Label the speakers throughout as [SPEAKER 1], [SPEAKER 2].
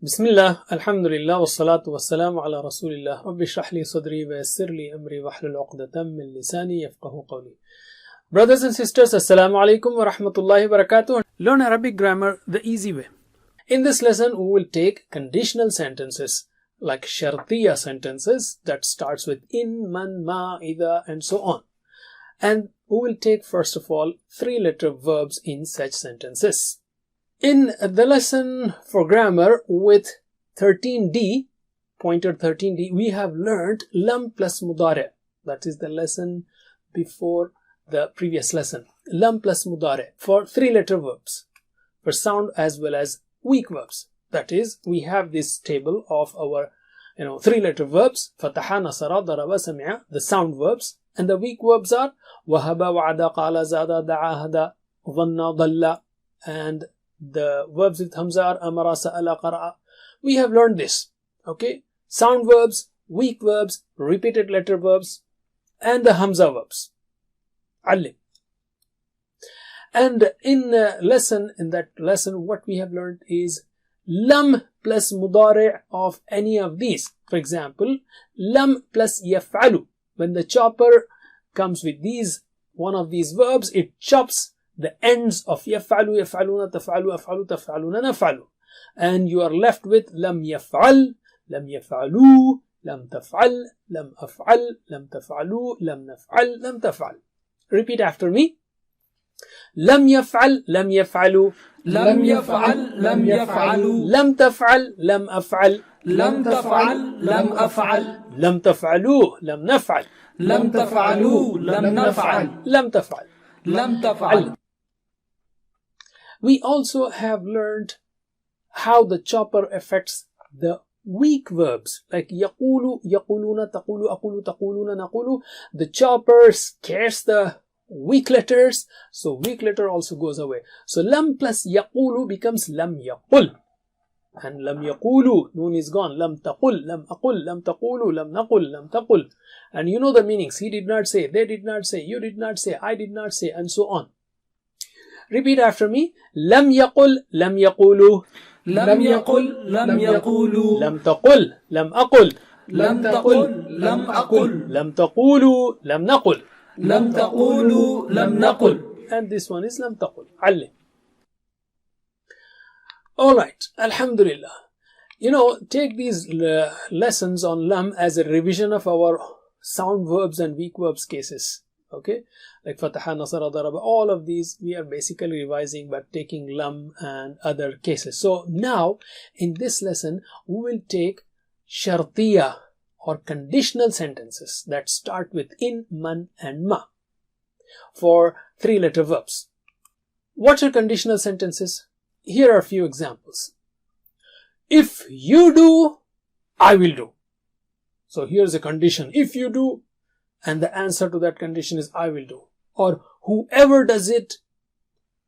[SPEAKER 1] Bismillah, alhamdulillah, wassalatu wassalamu ala rasulillah, rabbi shrah li sadri wa yassir li amri wahlul uqdatam min lisani yafqahu qawli. Brothers and sisters, assalamu alaikum wa rahmatullahi wa barakatuh. Learn Arabic grammar the easy way. In this lesson, we will take conditional sentences like shartiya sentences that starts with in, man, ma, ida and so on. And we will take first of all 3-letter verbs in such sentences. In the lesson for grammar with 13D, pointer 13D, we have learned lam plus mudare. That is the lesson before the previous lesson. Lam plus mudare for 3-letter verbs, for sound as well as weak verbs. That is, we have this table of our 3-letter verbs, fataha, nasara, daraba, sami'a, the sound verbs, and the weak verbs are wahaba, wa'ada, qala, zada, da'a, hada, dhanna, dhalla, and the verbs with hamza are amara, sa'ala, qara'a. We have learned this. Okay, sound verbs, weak verbs, repeated letter verbs, and the hamza verbs. Allim. And in that lesson, what we have learned is lam plus mudari' of any of these. For example, lam plus yaf'alu. When the chopper comes with one of these verbs, it chops the ends of yaf'alu, yaf'aluna, taf'alu, af'alu, taf'aluna, naf'alu. And you are left with lam yaf'al, lam yaf'alu, lam taf'al, lam af'al, lam taf'alu, lam naf'al, lam taf'al. Repeat after me. lam yaf'al, lam yaf'alu,
[SPEAKER 2] lam yaf'al, lam yaf'alu,
[SPEAKER 1] lam taf'al, lam af'al,
[SPEAKER 2] lam taf'al, lam af'al,
[SPEAKER 1] lam taf'alu, lam naf'al,
[SPEAKER 2] lam taf'alu, lam naf'al,
[SPEAKER 1] lam taf'al.
[SPEAKER 2] lam taf'al.
[SPEAKER 1] We also have learned how the chopper affects the weak verbs like yaqulu, yaquluna, taqulu, aqulu, taquluna, naqulu. The chopper scares the weak letters, so weak letter also goes away. So lam plus yaqulu becomes lam yaqul, and lam yaqulu, noon is gone. Lam taqul, lam aqul, lam taqulu, lam naqul, lam taqul. And you know the meanings. He did not say, they did not say, you did not say, I did not say, and so on. Repeat after me. lam yaqul, lam yaqulu,
[SPEAKER 2] lam yaqul, lam yaqulu,
[SPEAKER 1] lam taqul, lam aqul,
[SPEAKER 2] lam taqul, lam aqul,
[SPEAKER 1] lam taqulu, lam naqul.
[SPEAKER 2] lam taqulu, lam naqul.
[SPEAKER 1] And this one is lam taqul. Allim. Alright, alhamdulillah. Take these lessons on lam as a revision of our sound verbs and weak verbs cases. Okay, like fataha, nasara, daraba, all of these we are basically revising but taking lam and other cases. So now in this lesson we will take shartiya or conditional sentences that start with in, man and ma for 3-letter verbs. What are conditional sentences? Here are a few examples. If you do, I will do. So here's a condition. If you do, and the answer to that condition is I will do. Or whoever does it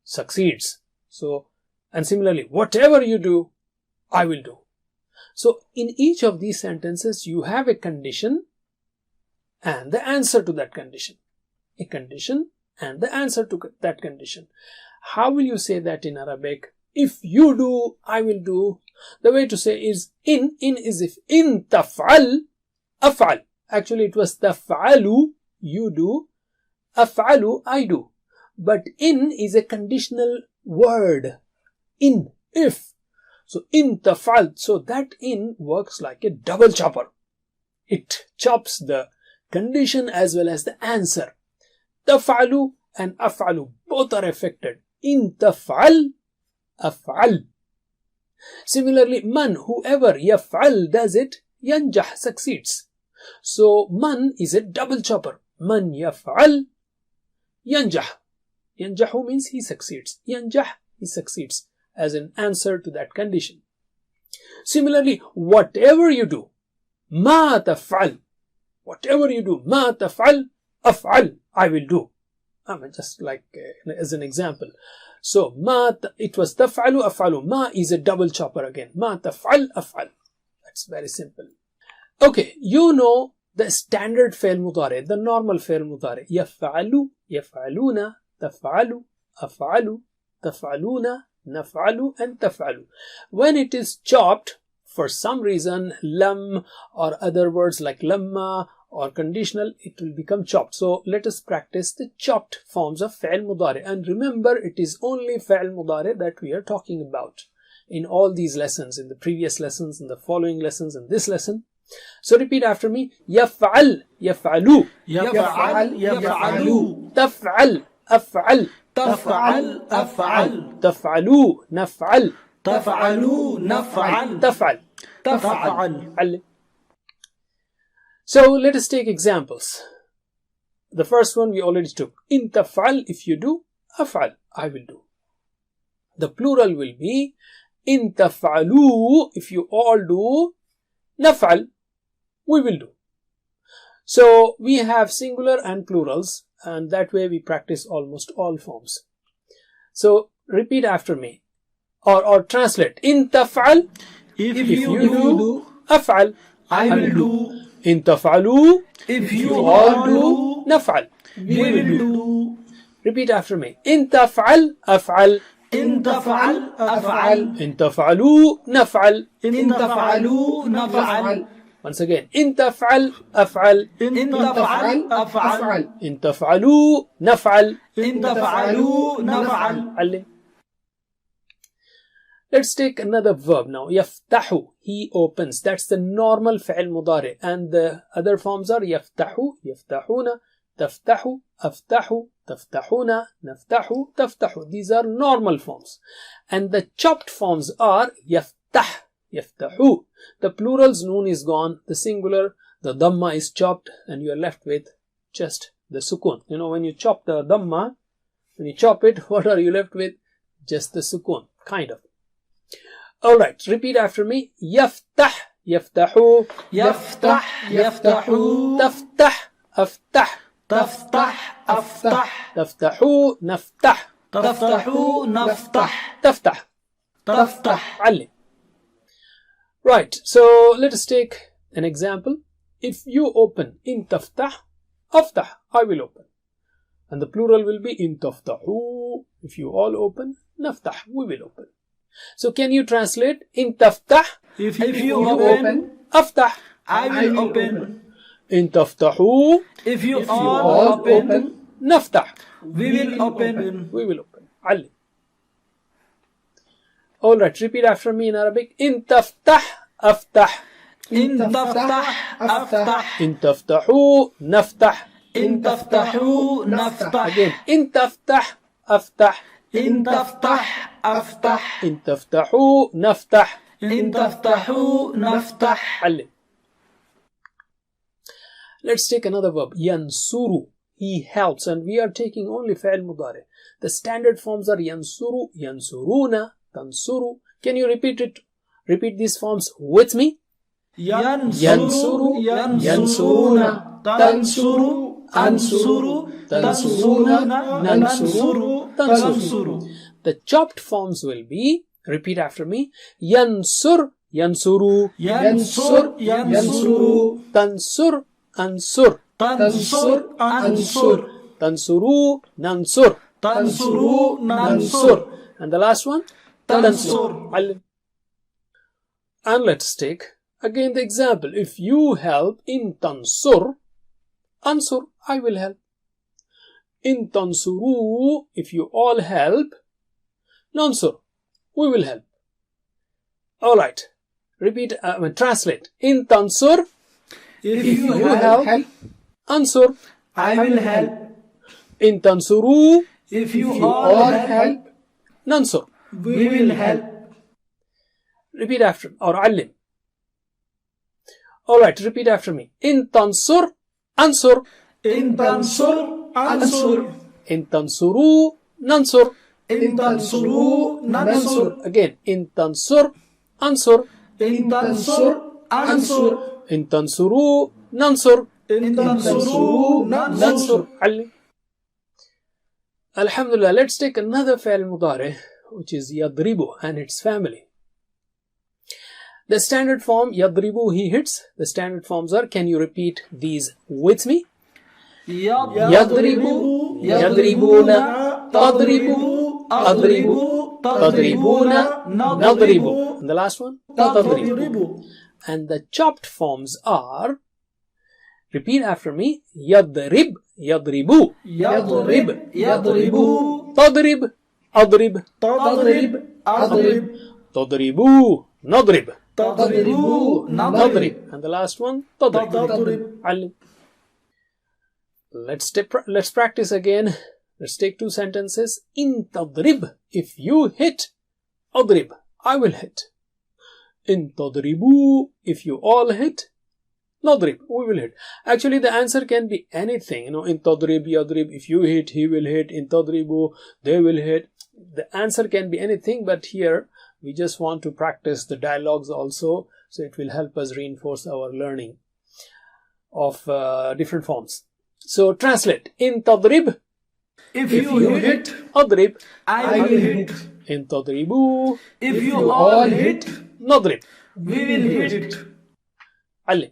[SPEAKER 1] succeeds. So, and similarly, whatever you do, I will do. So in each of these sentences, you have a condition and the answer to that condition. A condition and the answer to that condition. How will you say that in Arabic? If you do, I will do. The way to say is in is if in taf'al, af'al. Actually, it was taf'alu, you do, af'alu, I do. But in is a conditional word. In, if. So in taf'al, so that in works like a double chopper. It chops the condition as well as the answer. Taf'alu and af'alu both are affected. In taf'al, af'al. Similarly, man, whoever yaf'al does it, yanjah, succeeds. So man is a double chopper. Man yaf'al, yanjah. Yanjahu means he succeeds. Yanjah, he succeeds as an answer to that condition. Similarly, whatever you do, ma taf'al. Whatever you do, ma taf'al, af'al, I will do. Just like as an example. So it was taf'alu, af'alu. Ma is a double chopper again. Ma taf'al, af'al. That's very simple. Okay, you know the standard fi'l mudari, the normal fi'l mudari. Yaf'alu, yaf'aluna, taf'alu, af'alu, taf'aluna, naf'alu and taf'alu. When it is chopped, for some reason lam or other words like lamma or conditional, it will become chopped. So let us practice the chopped forms of fi'l mudari. And remember, it is only fi'l mudari that we are talking about in all these lessons, in the previous lessons, in the following lessons, in this lesson. So repeat after me. يفعل يفعلوا
[SPEAKER 2] يفعل يفعلوا
[SPEAKER 1] تفعل أفعل
[SPEAKER 2] تفعل أفعل
[SPEAKER 1] تفعلوا نفعل
[SPEAKER 2] تفعلوا نفعل
[SPEAKER 1] تفعل
[SPEAKER 2] تفعل.
[SPEAKER 1] علم. So let us take examples. The first one we already took. In taf'al, if you do, af'al, I will do. The plural will be in taf'alu, if you all do, naf'al, we will do. So we have singular and plurals, and that way we practice almost all forms. So repeat after me or translate. In taf'al,
[SPEAKER 2] If
[SPEAKER 1] if
[SPEAKER 2] you
[SPEAKER 1] you
[SPEAKER 2] do,
[SPEAKER 1] do, af'al,
[SPEAKER 2] I will do.
[SPEAKER 1] in taf'alu,
[SPEAKER 2] If
[SPEAKER 1] if
[SPEAKER 2] you
[SPEAKER 1] you
[SPEAKER 2] all
[SPEAKER 1] all
[SPEAKER 2] do,
[SPEAKER 1] do, naf'al,
[SPEAKER 2] we will do.
[SPEAKER 1] Repeat after me. In taf'al, af'al.
[SPEAKER 2] إن تفعل أفعل.
[SPEAKER 1] In taf'alu, naf'al.
[SPEAKER 2] إن تفعلوا نفعل.
[SPEAKER 1] Once again. In taf'al, af'al.
[SPEAKER 2] إن تفعل أفعل.
[SPEAKER 1] In taf'alu, naf'al.
[SPEAKER 2] إن تفعلوا نفعل.
[SPEAKER 1] علم. Let's take another verb now. يفتح, he opens. That's the normal fi'l mudari. And the other forms are يفتح, يفتحون, تفتح, أفتح, تفتحون, نفتح, تفتح. These are normal forms. And the chopped forms are يفتح, يفتحu. The plural's noon is gone. The singular, the dhamma is chopped, and you are left with just the sukun. You know, when you chop the dhamma, when you chop it, what are you left with? Just the sukun, kind of. Alright, repeat after me. يفتح, يفتحu.
[SPEAKER 2] يفتح يفتح.
[SPEAKER 1] تفتح, أفتح.
[SPEAKER 2] تفتح أفتح.
[SPEAKER 1] تفتحu, نفتح.
[SPEAKER 2] تفتحوا نفتح.
[SPEAKER 1] تفتح.
[SPEAKER 2] تفتح.
[SPEAKER 1] علم. Right, so let us take an example. If you open, in taftah, aftah, I will open. And the plural will be in taftahu. If you all open, naftah, we will open. So can you translate? In taftah,
[SPEAKER 2] If you open,
[SPEAKER 1] aftah.
[SPEAKER 2] I will open.
[SPEAKER 1] In taftahu,
[SPEAKER 2] If you
[SPEAKER 1] if you
[SPEAKER 2] all
[SPEAKER 1] all
[SPEAKER 2] open,
[SPEAKER 1] naftah,
[SPEAKER 2] we will open.
[SPEAKER 1] we will open. علم. Alright, repeat after me in Arabic. In taftah, aftah.
[SPEAKER 2] إن تفتح أفتح.
[SPEAKER 1] In taftahu, naftah.
[SPEAKER 2] إن تفتحوا نفتح.
[SPEAKER 1] Again, in taftah, aftah.
[SPEAKER 2] إن تفتح أفتح.
[SPEAKER 1] In taftahu, naftah.
[SPEAKER 2] إن تفتحوا نفتح.
[SPEAKER 1] علم. Let's take another verb. Yansuru, he helps, and we are taking only fi'l mudari. The standard forms are yansuru, yansuruna, tansuru. Can you repeat it? Repeat these forms with me.
[SPEAKER 2] ينصر ينصرون تنصر أنصر تنصرون ننصر تنصر.
[SPEAKER 1] The chopped forms will be, repeat after me, yansur, yansuru,
[SPEAKER 2] ينصر ينصر
[SPEAKER 1] tansur, ansur,
[SPEAKER 2] تنصر أنصر
[SPEAKER 1] tansuru, nansur,
[SPEAKER 2] تنصر ننصر
[SPEAKER 1] and the last one,
[SPEAKER 2] تنصر.
[SPEAKER 1] علم. And let's take again the example. If you help, in tansur, ansur, I will help. In tansuru, if you all help, nansur, we will help. Alright, repeat, translate. In tansur,
[SPEAKER 2] If
[SPEAKER 1] if
[SPEAKER 2] you
[SPEAKER 1] you
[SPEAKER 2] help,
[SPEAKER 1] help, ansur.
[SPEAKER 2] I will help.
[SPEAKER 1] In tansuru,
[SPEAKER 2] If you
[SPEAKER 1] you
[SPEAKER 2] all
[SPEAKER 1] all
[SPEAKER 2] help,
[SPEAKER 1] help, nansur.
[SPEAKER 2] we will help.
[SPEAKER 1] Repeat after me, or allim. Alright, repeat after me. In tansur, ansur.
[SPEAKER 2] إن تنصر أنصر.
[SPEAKER 1] In tansuru, nansur.
[SPEAKER 2] إن تنصروا ننصر.
[SPEAKER 1] Again, in tansur, ansur.
[SPEAKER 2] إن تنصر أنصر.
[SPEAKER 1] In tansuru, nansur.
[SPEAKER 2] إن تنصروا ننصر.
[SPEAKER 1] Nansur. علم. Alhamdulillah, let's take another fi'l mudari, which is yadribu and its family. The standard form, yadribu, he hits. The standard forms are, can you repeat these with me?
[SPEAKER 2] يضرب
[SPEAKER 1] يضربون تضرب أضرب تضربون نضرب. And the last one, تضرب.
[SPEAKER 2] تضرب.
[SPEAKER 1] And the chopped forms are, repeat after me, يضرب يضرب
[SPEAKER 2] يضرب يضرب.
[SPEAKER 1] تضرب أضرب
[SPEAKER 2] تضرب أضرب.
[SPEAKER 1] تضربوا نضرب
[SPEAKER 2] تضرب نضرب.
[SPEAKER 1] and the last one تضرب.
[SPEAKER 2] تضرب.
[SPEAKER 1] علم. Let's practice again. Let's take two sentences. إن تضرب, if you hit, أضرب, I will hit. إن تضربوا, if you all hit, نضرب, we will hit. Actually, the answer can be anything. إن تضرب يضرب, if you hit, he will hit. إن تضربوا, they will hit. The answer can be anything, but here we just want to practice the dialogues also, so it will help us reinforce our learning of different forms. So translate. إن تضرب,
[SPEAKER 2] If you hit,
[SPEAKER 1] أضرب.
[SPEAKER 2] I will hit.
[SPEAKER 1] إن تضربوا,
[SPEAKER 2] If you all hit,
[SPEAKER 1] نضرب.
[SPEAKER 2] we will hit.
[SPEAKER 1] علم.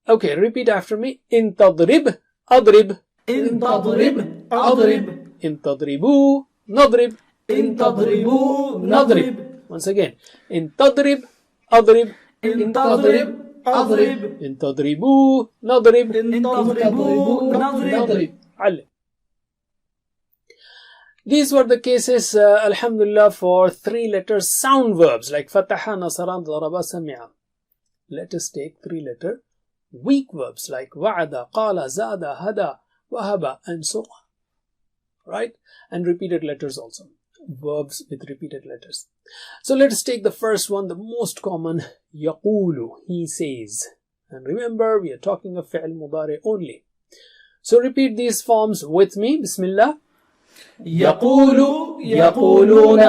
[SPEAKER 1] Okay, repeat after me. إن تضرب أضرب.
[SPEAKER 2] إن تضرب أضرب.
[SPEAKER 1] إن تضربوا نضرب.
[SPEAKER 2] إن تضربوا نضرب.
[SPEAKER 1] Once again. إن تضرب أضرب.
[SPEAKER 2] إن تضرب أضرب.
[SPEAKER 1] إن تضربوا نضرب.
[SPEAKER 2] إن تضربوا نضرب.
[SPEAKER 1] علم. These were the cases, alhamdulillah, for 3-letter sound verbs like fataha, nasara, daraba, sami'a. Let us take 3-letter weak verbs like wa'ada, qala, zada, hada, wahaba, and so on. Right? And repeated letters also. Verbs with repeated letters. So let us take the first one, the most common, yaqulu, he says. And remember, we are talking of fi'l mudari only. So repeat these forms with me. Bismillah.
[SPEAKER 2] يقول يقولون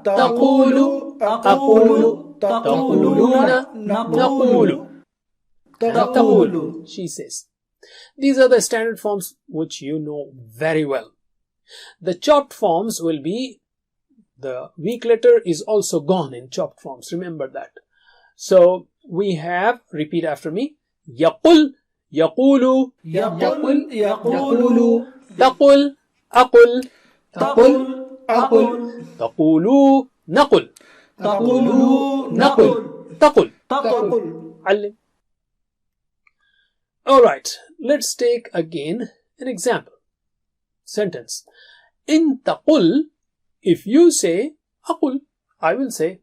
[SPEAKER 2] تقول أقول تقولون نقول
[SPEAKER 1] تقول, she says. These are the standard forms which you know very well. The chopped forms will be, the weak letter is also gone in chopped forms. Remember that. So we have, repeat after me, يقول يقول
[SPEAKER 2] يقول يقول
[SPEAKER 1] تقل أقل
[SPEAKER 2] تقول أقول
[SPEAKER 1] تقولوا نقل
[SPEAKER 2] تقول نقل
[SPEAKER 1] تقل.
[SPEAKER 2] تقول.
[SPEAKER 1] علم. Alright, let's take again an example. Sentence. إن تقل, if you say أقل, I will say.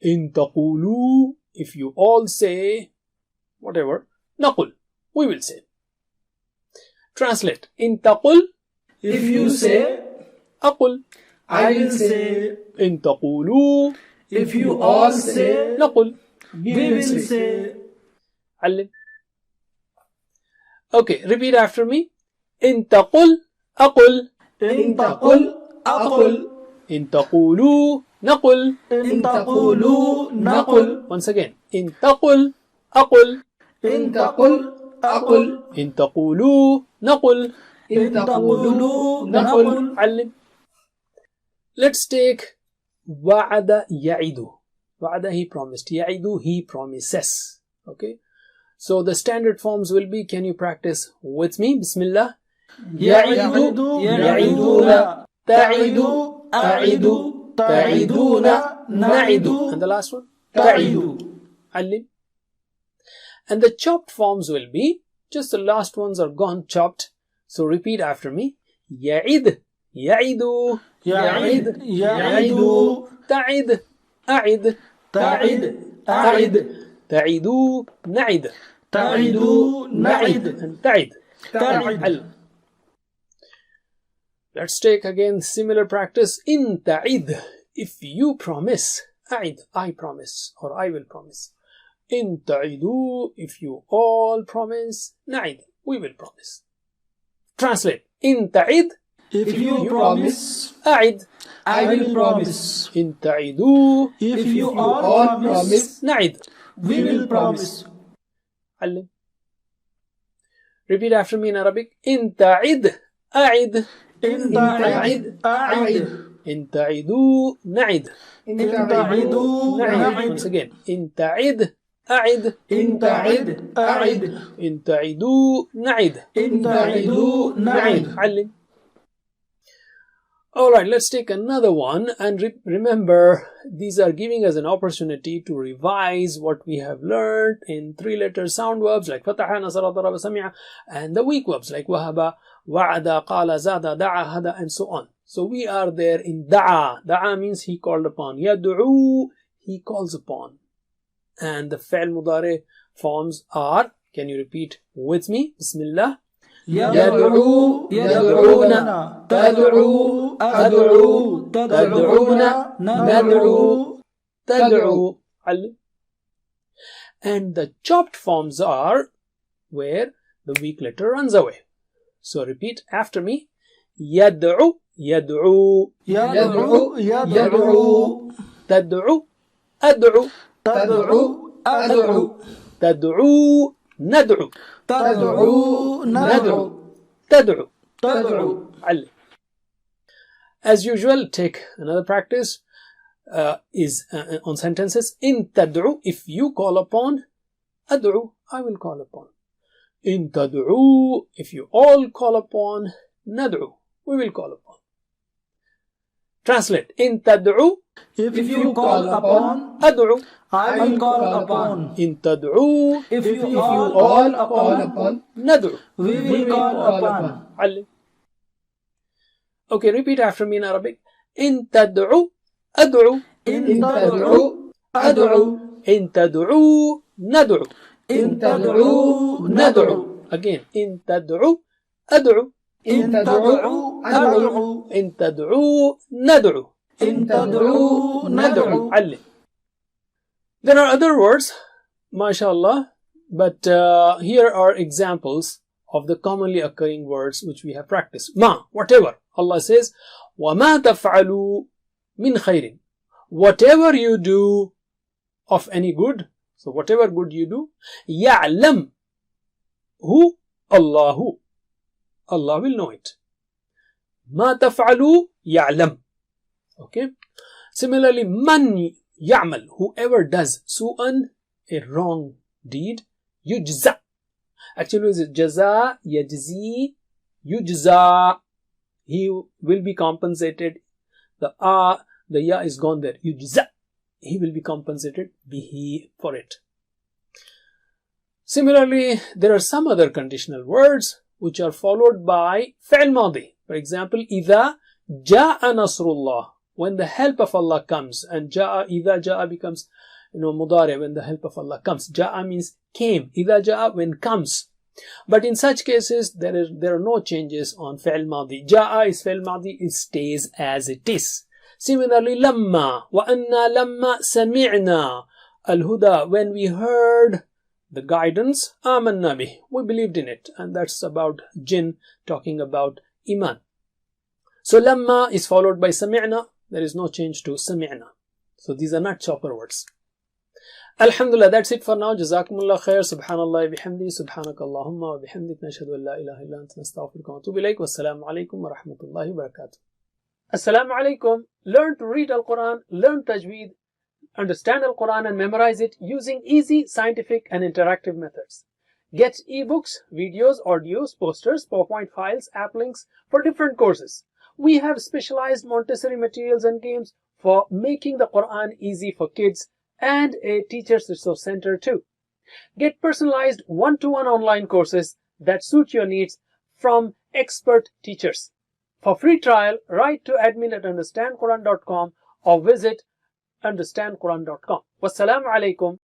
[SPEAKER 1] إن تقولوا, if you all say whatever, نقل, we will say. Translate. إن تقل,
[SPEAKER 2] If you say,
[SPEAKER 1] أقل.
[SPEAKER 2] I will say.
[SPEAKER 1] إن تقولوا,
[SPEAKER 2] If you all say,
[SPEAKER 1] نقل.
[SPEAKER 2] we will say.
[SPEAKER 1] علم. Okay, repeat after me. إن تقل أقل.
[SPEAKER 2] إن تقل أقل.
[SPEAKER 1] إن تقولوا نقل.
[SPEAKER 2] إن تقولوا نقل.
[SPEAKER 1] Once again. إن تقل أقل.
[SPEAKER 2] إن تقل أقل.
[SPEAKER 1] إن تقولوا نقل.
[SPEAKER 2] إن تقولوا نقل.
[SPEAKER 1] علم. Let's take وعد يعد. وعد, he promised. يعد, he promises. Okay. So the standard forms will be, can you practice with me? Bismillah.
[SPEAKER 2] يعد يعدون تعد أعد تعدون نعد.
[SPEAKER 1] And the last one?
[SPEAKER 2] تعد.
[SPEAKER 1] علم. And the chopped forms will be, just the last ones are gone, chopped. So repeat after me. يعد يعد
[SPEAKER 2] يعد يعد
[SPEAKER 1] تعد أعد
[SPEAKER 2] تعد أعد
[SPEAKER 1] تعدوا نعد
[SPEAKER 2] تعد نعد
[SPEAKER 1] and تعد.
[SPEAKER 2] تعد.
[SPEAKER 1] Let's take again similar practice. إن تعد, if you promise. أعد, I promise, or I will promise. إن تعدوا, if you all promise. نعد, we will promise. Translate. إن تعد,
[SPEAKER 2] If you promise,
[SPEAKER 1] أعد.
[SPEAKER 2] I will promise.
[SPEAKER 1] إن تعدوا,
[SPEAKER 2] If you all promise,
[SPEAKER 1] نعد.
[SPEAKER 2] we will promise.
[SPEAKER 1] علم. Repeat after me in Arabic. إن تعد أعد.
[SPEAKER 2] إن تعد أعد.
[SPEAKER 1] إن تعدوا نعد.
[SPEAKER 2] إن تعدوا نعد.
[SPEAKER 1] Once again. إن تعد أعد.
[SPEAKER 2] إن تعد أعد.
[SPEAKER 1] إن تعدوا نعد.
[SPEAKER 2] إن تعدوا نعد.
[SPEAKER 1] علم. Alright, let's take another one, and remember, these are giving us an opportunity to revise what we have learned in 3-letter sound verbs like fataha, nasara, daraba, sami'a, and the weak verbs like wahaba, wa'ada, qala, zada, da'a, hada, and so on. So we are there in da'a. Da'a means he called upon. Yad'u, he calls upon. And the fi'l mudari forms are, can you repeat with me? Bismillah.
[SPEAKER 2] يدعو يدعون تدعو أدعو تدعون ندعو
[SPEAKER 1] تدعو. And the chopped forms are where the weak letter runs away. So repeat after me. يدعو يدعو
[SPEAKER 2] يدعو يدعو
[SPEAKER 1] تدعو أدعو
[SPEAKER 2] تدعو أدعو
[SPEAKER 1] تدعو ندعو
[SPEAKER 2] تدعو ندعو
[SPEAKER 1] تدعو.
[SPEAKER 2] تدعو.
[SPEAKER 1] As usual, take another practice on sentences. In tad'u, if you call upon, ad'u, I will call upon. In tad'u, if you all call upon, nad'u, we will call upon. Translate. In tad'u,
[SPEAKER 2] if you call upon,
[SPEAKER 1] ad'u,
[SPEAKER 2] I will call upon.
[SPEAKER 1] In tad'u,
[SPEAKER 2] If you all call upon,
[SPEAKER 1] nad'u,
[SPEAKER 2] we will call upon.
[SPEAKER 1] Okay, repeat after me in Arabic. In tad'u, ad'u.
[SPEAKER 2] In tad'u أدعو.
[SPEAKER 1] In tad'u, nad'u.
[SPEAKER 2] In tad'u ندعو.
[SPEAKER 1] Again. In tad'u, ad'u.
[SPEAKER 2] In tad'u أدعو.
[SPEAKER 1] In tad'u, nad'u.
[SPEAKER 2] In tad'u ندعو.
[SPEAKER 1] There are other words, mashallah, but here are examples of the commonly occurring words which we have practiced. Ma, whatever. Allah says, وَمَا تَفْعَلُوا مِنْ خَيْرٍ. Whatever you do of any good, so whatever good you do, يَعْلَمْ. Who? Allahu. Allah will know it. مَا تَفْعَلُوا يَعْلَمْ. Okay. Similarly, مَنْ يَعْمَلْ. Whoever does su'an, a wrong deed, يُجْزَى. Actually, it's jaza, yajzi, yujza. He will be compensated. The ya is gone there. Yujza. He will be compensated bihi for it. Similarly, there are some other conditional words which are followed by fi'l madi. For example, إِذَا جَاءَ نَصْرُ اللَّهِ. When the help of Allah comes, and إِذَا جَاءَ becomes mudari, when the help of Allah comes. Ja'a means came. إِذَا جَاءَ, when comes. But in such cases, there are no changes on fi'l madi. Ja'a is fi'l madi, it stays as it is. Similarly, lamma, wa anna lamma sami'na al-huda, when we heard the guidance, amanna bih, we believed in it. And that's about jinn, talking about iman. So lamma is followed by sami'na. There is no change to sami'na. So these are not chopper words. Alhamdulillah, that's it for now. Jazakumullah khair. Subhanallah bihamdi. Subhanakallahumma wa bihamdik. Nashhadu an la ilaha illa anta nastaghfiruka wa atubu ilayk. Wassalamu alaikum wa rahmatullahi wa barakatuh. Assalamu alaikum. Learn to read Al-Quran, learn Tajweed, understand Al-Quran and memorize it using easy, scientific and interactive methods. Get ebooks, videos, audios, posters, PowerPoint files, app links for different courses. We have specialized Montessori materials and games for making the Quran easy for kids, and a teacher's resource center too. Get personalized one-to-one online courses that suit your needs from expert teachers. For free trial, write to admin@understandquran.com or visit understandquran.com. Wassalamu alaikum